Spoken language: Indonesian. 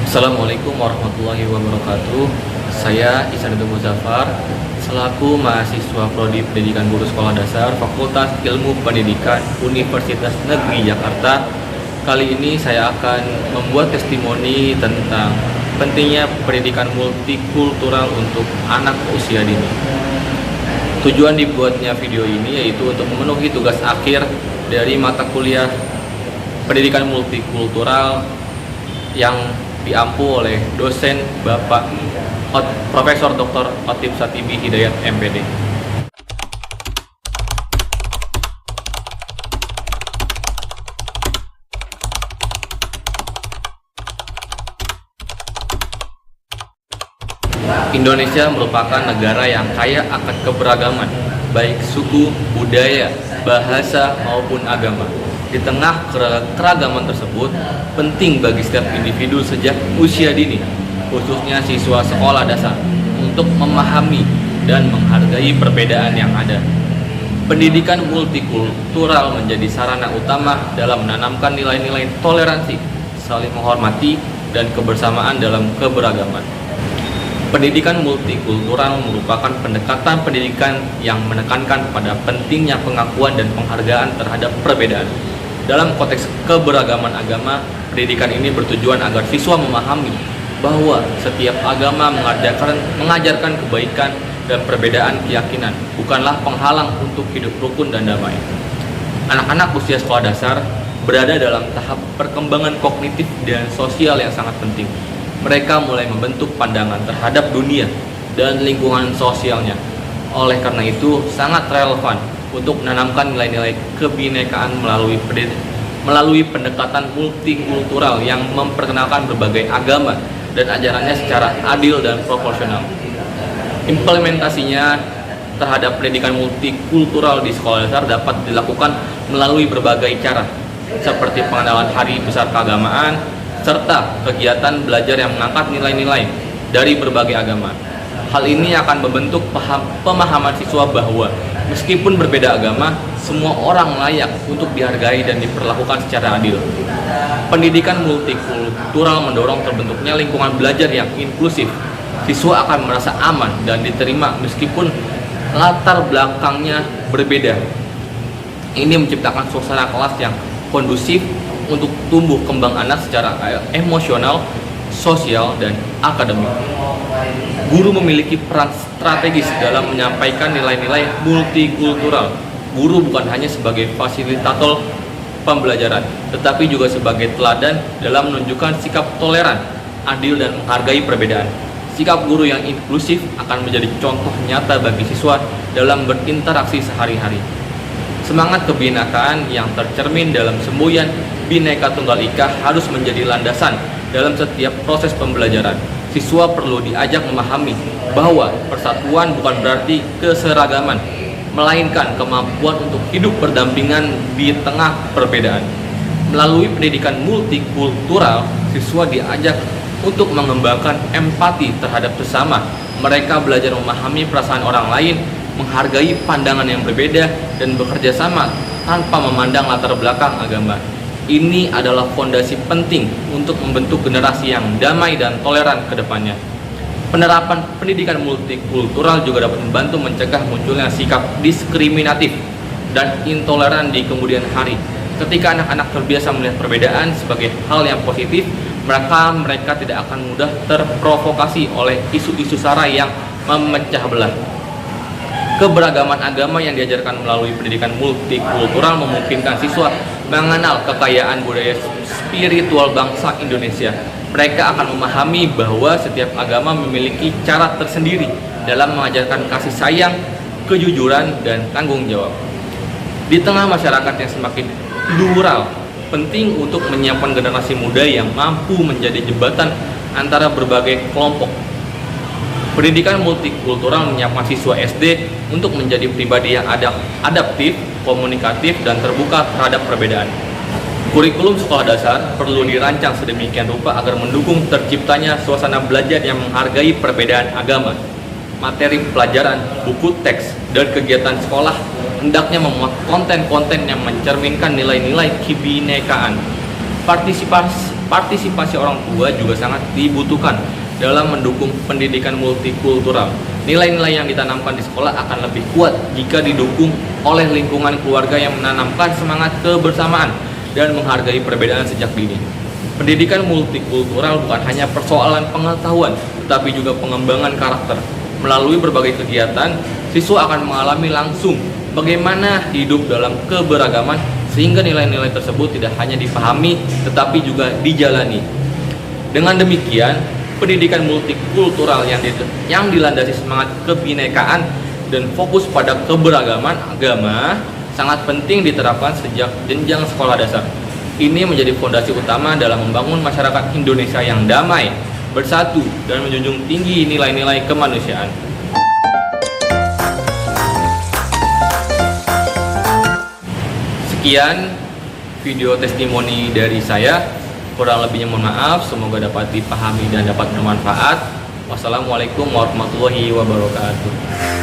Assalamualaikum warahmatullahi wabarakatuh. Saya Ihsanuddin Muzaffar, selaku mahasiswa Prodi Pendidikan Guru Sekolah Dasar Fakultas Ilmu Pendidikan Universitas Negeri Jakarta. Kali ini saya akan membuat testimoni tentang pentingnya pendidikan multikultural untuk anak usia dini. Tujuan dibuatnya video ini yaitu untuk memenuhi tugas akhir dari mata kuliah pendidikan multikultural yang diampu oleh dosen Bapak Profesor Dr. Otip Satibi Hidayat MPD. Indonesia merupakan negara yang kaya akan keberagaman, baik suku, budaya, bahasa, maupun agama. Di tengah keragaman tersebut, penting bagi setiap individu sejak usia dini, khususnya siswa sekolah dasar, untuk memahami dan menghargai perbedaan yang ada. Pendidikan multikultural menjadi sarana utama dalam menanamkan nilai-nilai toleransi, saling menghormati, dan kebersamaan dalam keberagaman. Pendidikan multikultural merupakan pendekatan pendidikan yang menekankan pada pentingnya pengakuan dan penghargaan terhadap perbedaan. Dalam konteks keberagaman agama, pendidikan ini bertujuan agar siswa memahami bahwa setiap agama mengajarkan kebaikan dan perbedaan keyakinan, bukanlah penghalang untuk hidup rukun dan damai. Anak-anak usia sekolah dasar berada dalam tahap perkembangan kognitif dan sosial yang sangat penting. Mereka mulai membentuk pandangan terhadap dunia dan lingkungan sosialnya. Oleh karena itu, sangat relevan untuk menanamkan nilai-nilai kebinekaan melalui pendekatan multikultural yang memperkenalkan berbagai agama dan ajarannya secara adil dan proporsional. Implementasinya terhadap pendidikan multikultural di sekolah dasar dapat dilakukan melalui berbagai cara, seperti pengenalan hari besar keagamaan, serta kegiatan belajar yang mengangkat nilai-nilai dari berbagai agama. Hal ini akan membentuk pemahaman siswa bahwa meskipun berbeda agama, semua orang layak untuk dihargai dan diperlakukan secara adil. Pendidikan multikultural mendorong terbentuknya lingkungan belajar yang inklusif. Siswa akan merasa aman dan diterima meskipun latar belakangnya berbeda. Ini menciptakan suasana kelas yang kondusif untuk tumbuh kembang anak secara emosional, sosial, dan akademik. Guru memiliki peran strategis dalam menyampaikan nilai-nilai multikultural. Guru bukan hanya sebagai fasilitator pembelajaran, tetapi juga sebagai teladan dalam menunjukkan sikap toleran, adil, dan menghargai perbedaan. Sikap guru yang inklusif akan menjadi contoh nyata bagi siswa dalam berinteraksi sehari-hari. Semangat kebinekaan yang tercermin dalam semboyan Bhinneka Tunggal Ika harus menjadi landasan dalam setiap proses pembelajaran. Siswa perlu diajak memahami bahwa persatuan bukan berarti keseragaman, melainkan kemampuan untuk hidup berdampingan di tengah perbedaan. Melalui pendidikan multikultural, siswa diajak untuk mengembangkan empati terhadap sesama. Mereka belajar memahami perasaan orang lain, menghargai pandangan yang berbeda, dan bekerja sama tanpa memandang latar belakang agama. Ini adalah fondasi penting untuk membentuk generasi yang damai dan toleran ke depannya. Penerapan pendidikan multikultural juga dapat membantu mencegah munculnya sikap diskriminatif dan intoleran di kemudian hari. Ketika anak-anak terbiasa melihat perbedaan sebagai hal yang positif, maka mereka tidak akan mudah terprovokasi oleh isu-isu sara yang memecah belah. Keberagaman agama yang diajarkan melalui pendidikan multikultural memungkinkan siswa mengenal kekayaan budaya spiritual bangsa Indonesia. Mereka akan memahami bahwa setiap agama memiliki cara tersendiri dalam mengajarkan kasih sayang, kejujuran, dan tanggung jawab. Di tengah masyarakat yang semakin plural, penting untuk menyiapkan generasi muda yang mampu menjadi jembatan antara berbagai kelompok. Pendidikan multikultural menyiapkan siswa SD untuk menjadi pribadi yang adaptif, komunikatif, dan terbuka terhadap perbedaan. Kurikulum sekolah dasar perlu dirancang sedemikian rupa agar mendukung terciptanya suasana belajar yang menghargai perbedaan agama. Materi pelajaran, buku teks, dan kegiatan sekolah hendaknya memuat konten-konten yang mencerminkan nilai-nilai kebinekaan. partisipasi orang tua juga sangat dibutuhkan dalam mendukung pendidikan multikultural. Nilai-nilai yang ditanamkan di sekolah akan lebih kuat jika didukung oleh lingkungan keluarga yang menanamkan semangat kebersamaan dan menghargai perbedaan sejak dini. Pendidikan multikultural bukan hanya persoalan pengetahuan, tetapi juga pengembangan karakter. Melalui berbagai kegiatan, siswa akan mengalami langsung bagaimana hidup dalam keberagaman, sehingga nilai-nilai tersebut tidak hanya dipahami, tetapi juga dijalani. Dengan demikian, pendidikan multikultural yang dilandasi semangat kebinekaan dan fokus pada keberagaman agama sangat penting diterapkan sejak jenjang sekolah dasar. Ini menjadi fondasi utama dalam membangun masyarakat Indonesia yang damai, bersatu, dan menjunjung tinggi nilai-nilai kemanusiaan. Sekian video testimoni dari saya. Kurang lebihnya mohon maaf, semoga dapat dipahami dan dapat bermanfaat. Wassalamualaikum warahmatullahi wabarakatuh.